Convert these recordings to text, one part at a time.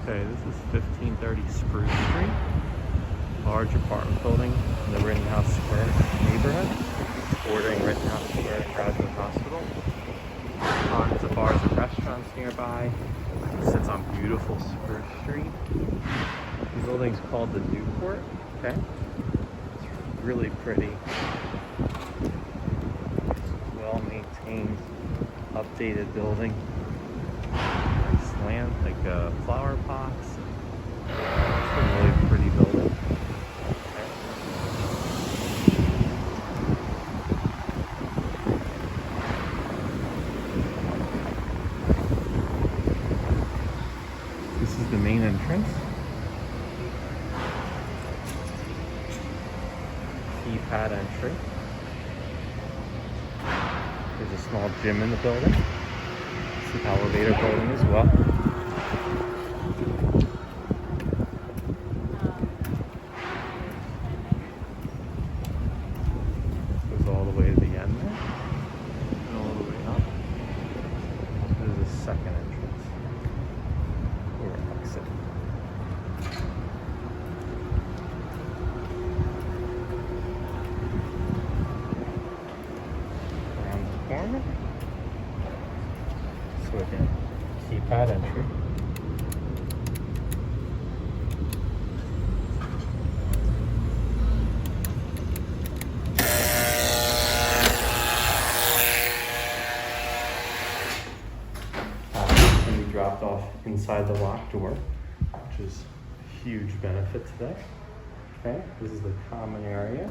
Okay, this is 1530 Spruce Street. Large apartment building in the Rittenhouse Square neighborhood, bordering Rittenhouse Square Graduate Hospital. Tons of bars and restaurants nearby. It sits on beautiful Spruce Street. The building's called the Newport. Okay, it's really pretty. Well maintained, updated building. Nice land, like flower pots. It's a really pretty building. This is the main entrance. Keypad entry. There's a small gym in the building. It's an elevator building as well. Goes all the way to the end there. And all the way up. There's a second entrance. Or exit. Around the corner. So again, keypad entry. Can be dropped off inside the locked door, which is a huge benefit today. Okay, this is the common area.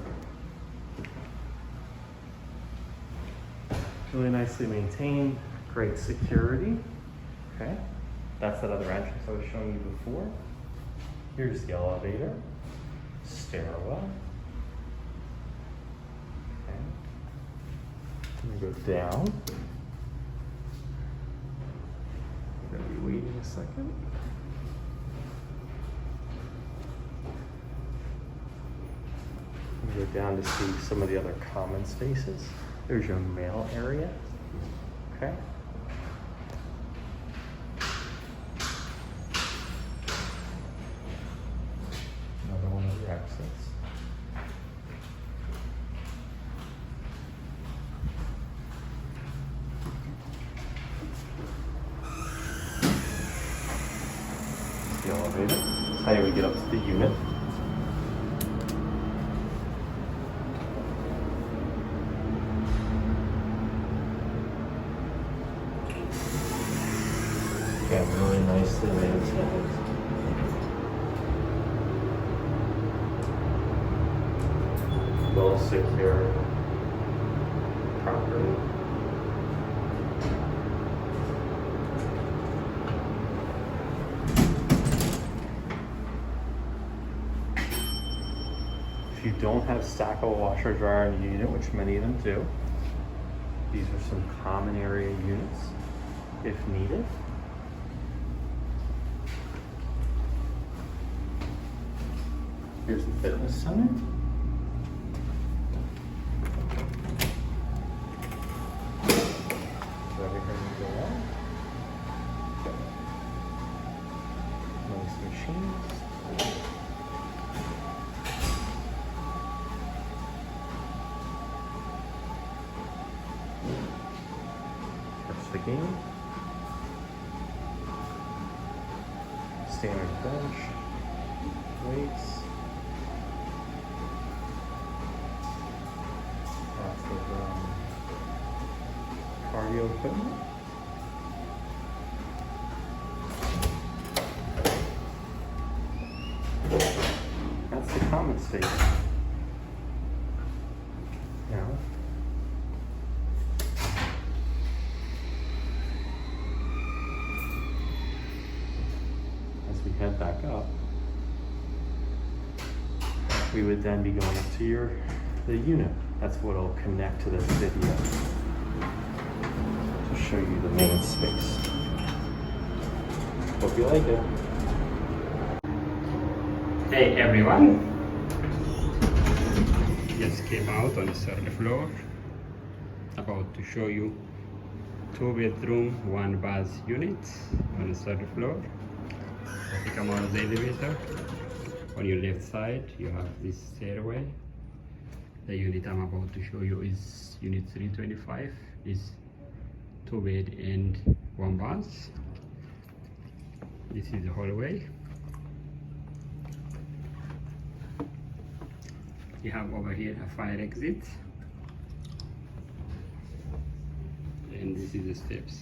Really nicely maintained, great security. Okay, that's that other entrance I was showing you before. Here's the elevator, stairwell. Okay, I'm gonna go down. I'm gonna be waiting a second. I'm gonna go down to see some of the other common spaces. There's your mail area. Okay. Another one of your exits. The elevator. That's how you would get up to the unit. Again, really nicely maintained. Well secured property. If you don't have stackable washer dryer in the unit, which many of them do, these are some common area units if needed. Here's the fitness center. So everything will go on. Nice machines. That's the game. Standard bench. Weights. Cardio equipment. That's the common space. Now, as we head back up, we would then be going up to the unit. That's what will connect to this video to show you the main space. Hope you like it. Hey everyone! Just came out on the third floor. About to show you 2-bedroom, 1-bath unit on the third floor. As you come out of the elevator, on your left side, you have this stairway. The unit I'm about to show you is unit 325. It's 2 bed and 1 bath. This is the hallway. You have over here a fire exit, and this is the steps.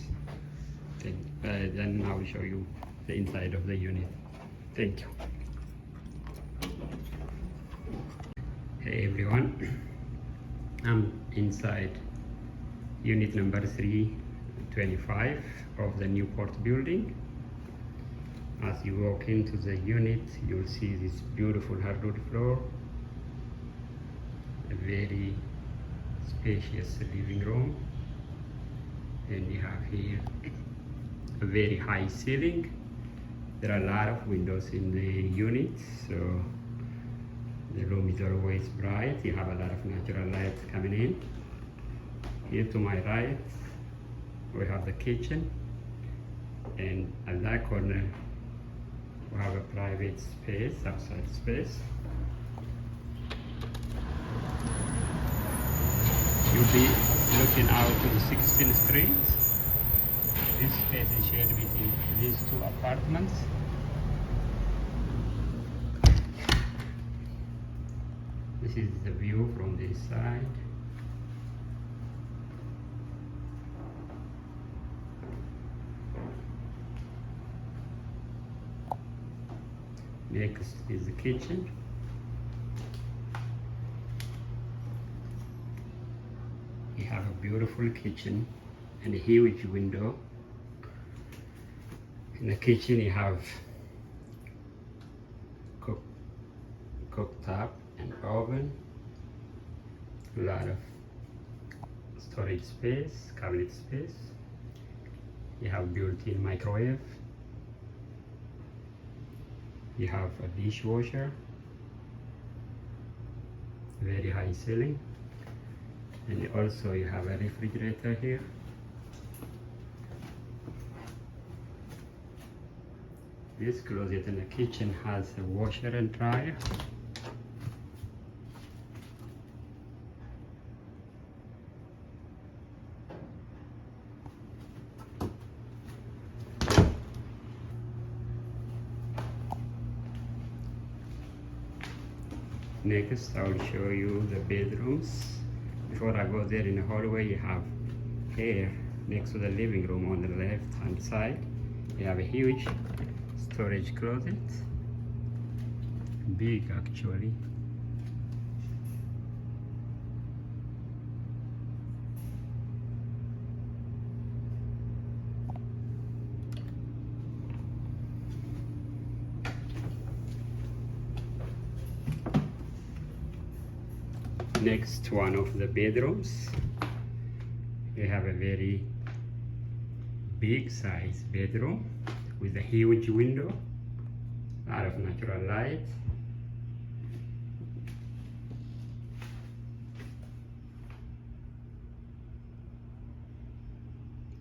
Then I will show you the inside of the unit. Thank you. Hey everyone, I'm inside unit number 325 of the Newport building. As you walk into the unit, you'll see this beautiful hardwood floor, a very spacious living room, and you have here a very high ceiling. There are a lot of windows in the unit, so the room is always bright. You have a lot of natural light coming in. Here to my right, we have the kitchen, and at that corner, we have a private space, outside space. You'll be looking out to the 16th Street. This space is shared between these 2 apartments. This is the view from this side. Next is the kitchen. You have a beautiful kitchen and a huge window. In the kitchen you have cooktop and oven, a lot of storage space, cabinet space. You have built-in microwave. You have a dishwasher, very high ceiling, and also you have a refrigerator here. This closet in the kitchen has a washer and dryer. Next, I will show you the bedrooms. Before I go there, in the hallway, you have here next to the living room on the left hand side, you have a huge storage closet, big actually. Next, one of the bedrooms, you have a very big size bedroom with a huge window, a lot of natural light.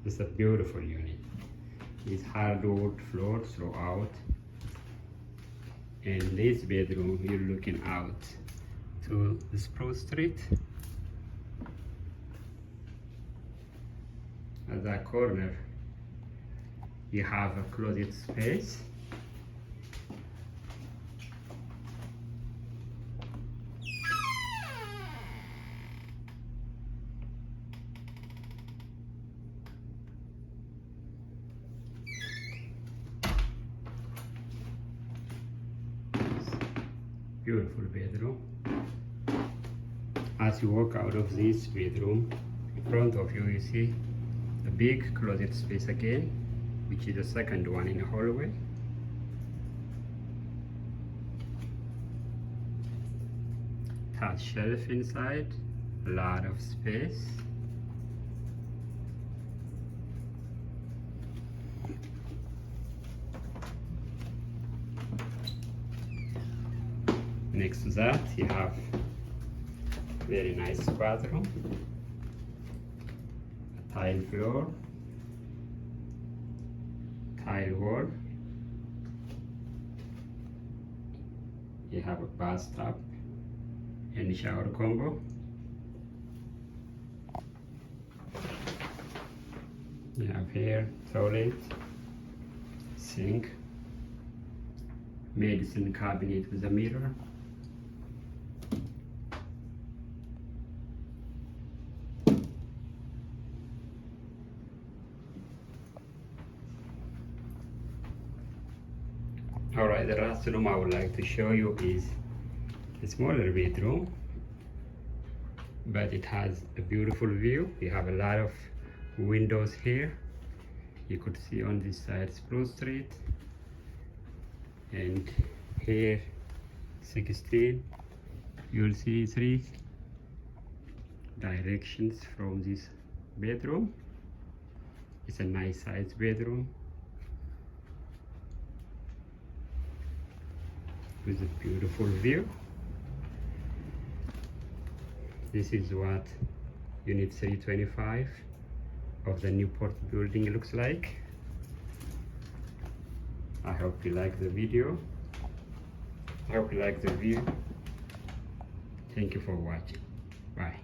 It's a beautiful unit. It's hardwood floor throughout, and this bedroom you're looking out to the Spruce Street. At that corner you have a closet space. Beautiful bedroom. As you walk out of this bedroom, in front of you, you see a big closet space again, which is the second one in the hallway. Top shelf inside, a lot of space. Next to that, you have very nice bathroom, a tile floor, tile wall, You have a bathtub and shower combo. You have here toilet, sink, medicine cabinet with a mirror. Alright, the last room I would like to show you is a smaller bedroom, but it has a beautiful view. You have a lot of windows here. You could see on this side Spruce Street, and here 16. You'll see 3 directions from this bedroom. It's a nice sized bedroom with a beautiful view. This is what Unit 325 of the Newport building looks like. I hope you like the video. I hope you like the view. Thank you for watching. Bye.